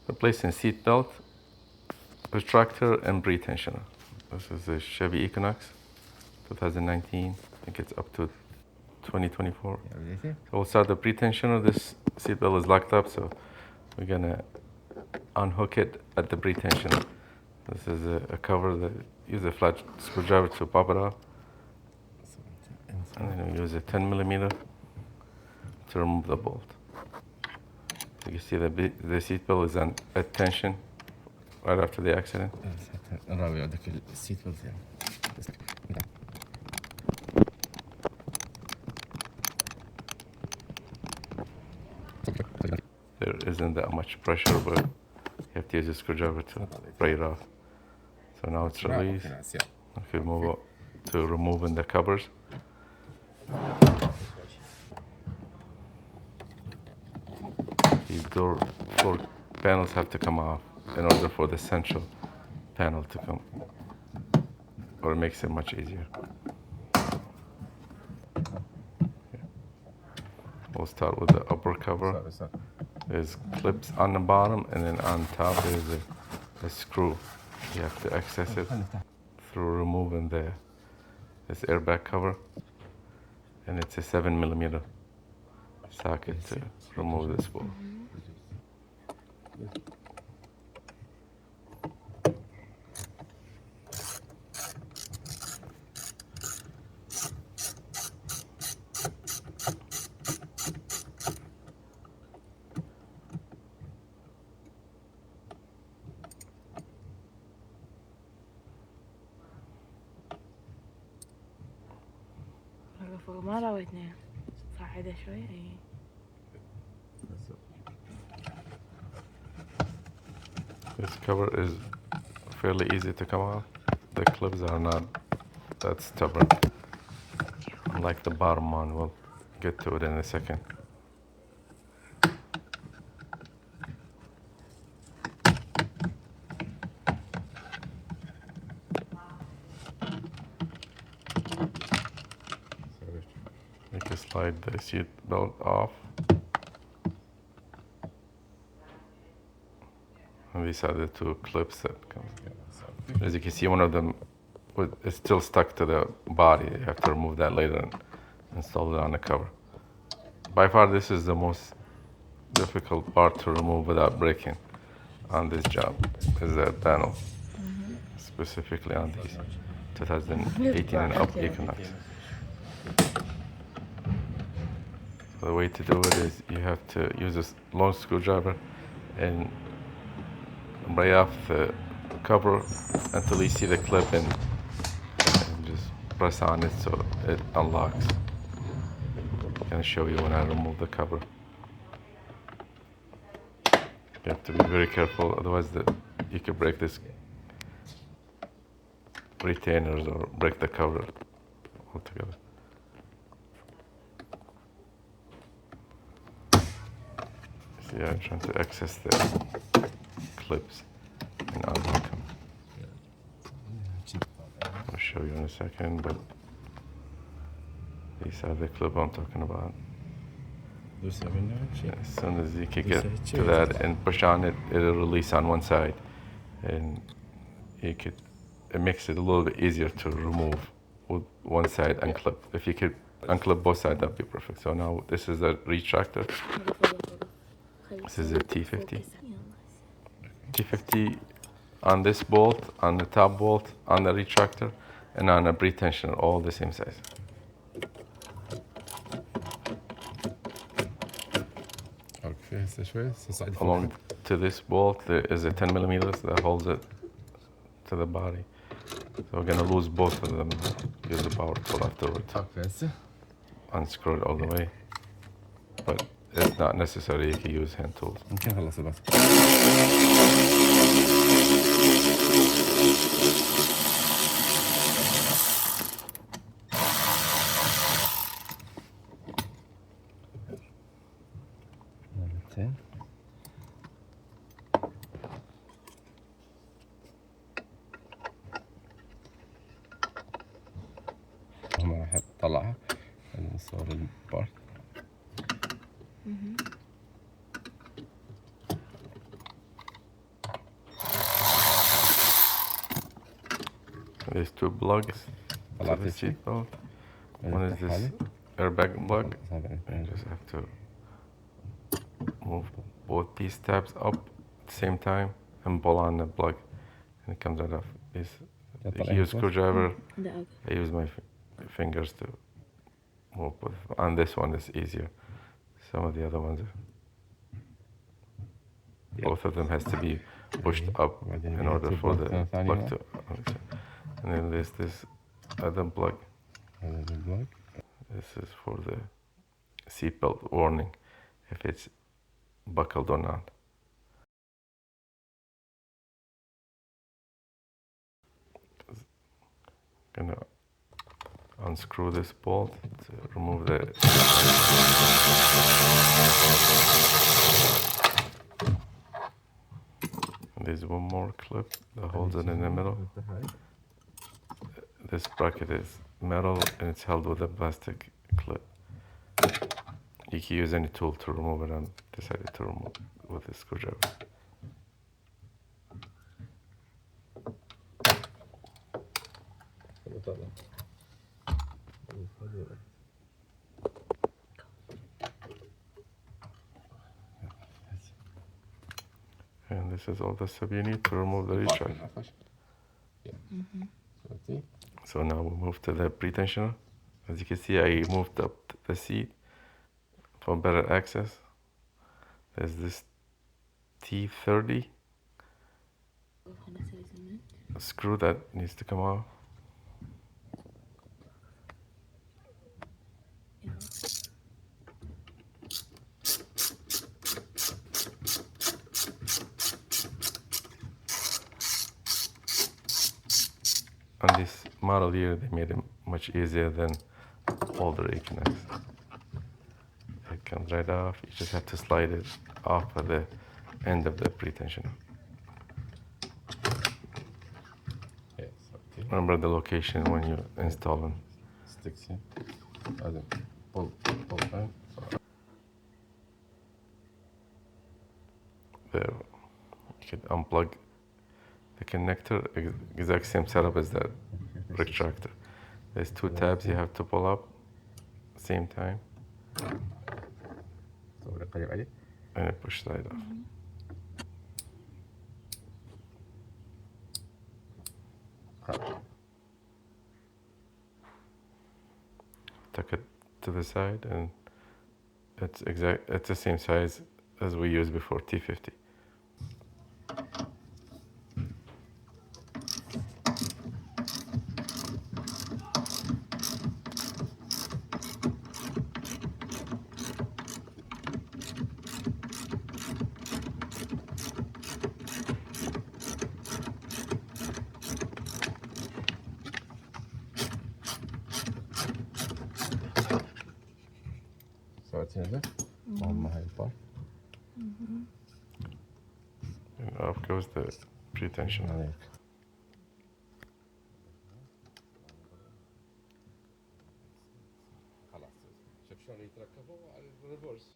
replacing seatbelt, retractor, and pretensioner. This is a Chevy Equinox, 2019. I think it's up to 2024. So we'll start the pretensioner. This seatbelt is locked up, so we're gonna unhook it at the pretensioner. This is a cover that use a flat screwdriver to pop it off. And then we use a 10 millimeter to remove the bolt. You can see the seatbelt is at tension right after the accident. نراوي عندك السيت بيلت يعني. There isn't that much pressure, but you have to use a screwdriver to break it off. So now it's released. Okay, move on to removing the covers. These door floor panels have to come off in order for the central panel to come, or it makes it much easier. We'll start with the upper cover. There's clips on the bottom, and then on top there's a screw. You have to access it through removing this airbag cover, and it's a 7 millimeter socket to remove this bolt. فوق ما راوتنا صاعدة شوي اي. This cover is fairly easy to come off. The clips are not that stubborn, unlike the bottom one. We'll get to it in a second. You can slide the seat belt off. And these are the two clips that come. As you can see, one of them is still stuck to the body. You have to remove that later and install it on the cover. By far, this is the most difficult part to remove without breaking on this job, is that panel, specifically on these 2018 and up Equinox. So the way to do it is you have to use a long screwdriver and break off the cover until you see the clip and just press on it so it unlocks. I'm going to show you when I remove the cover. You have to be very careful, otherwise you could break this retainers or break the cover altogether. See, I'm trying to access the clips and unlock them. I'll show you in a second, but these are the clip I'm talking about. As soon as you can get to that and push on it, it'll release on one side, and it makes it a little bit easier to remove with one side unclip. If you could unclip both sides, that'd be perfect. So now this is the retractor. This is a T50. T50 on this bolt, on the top bolt, on the retractor, and on a pretensioner, all the same size. Along to this bolt, there is a 10 millimeters that holds it to the body. So we're gonna lose both of them. Use the power tool afterwards. Unscrew it all the way. But it's not necessary, you can use hand tools. راح اطلعها نصور البارت. There's two plugs to طلعت the الشي. seat belt. One is this airbag plug. You just have to move both these tabs up at the same time and pull on the plug, and it comes right off. This, if you use screwdriver, دقق. I use my fingers to move both. On this one is easier. Some of the other ones, both of them has to be pushed up in order for the plug to. And then there's this other plug. هذا البلاك. This is for the seatbelt warning, if it's buckled or not. Gonna unscrew this bolt to remove the. And there's one more clip that holds it in the middle. This bracket is metal and it's held with a plastic clip. You can use any tool to remove it. I decided to remove it with a screwdriver. And this is all the stuff you need to remove the retractor. So now we move to the pretensioner. As you can see, I moved up the seat for better access. There's this T30 screw that needs to come off. On this model here, they made it much easier than older Equinox. It comes right off. You just have to slide it off at the end of the pretensioner. Remember the location when you install them. Sticks here. هذا pull down. There, you can unplug the connector, exact same setup as that retractor. There's two tabs you have to pull up same time, قريب عليه. and it pushes right off. Tuck it to the side, and it's the same size as we used before, T50. سويت هذا. ماما هاي البار. And off goes the pretensioner. عليك. خلاص. شوف شلون يتركبوا على الريفرس.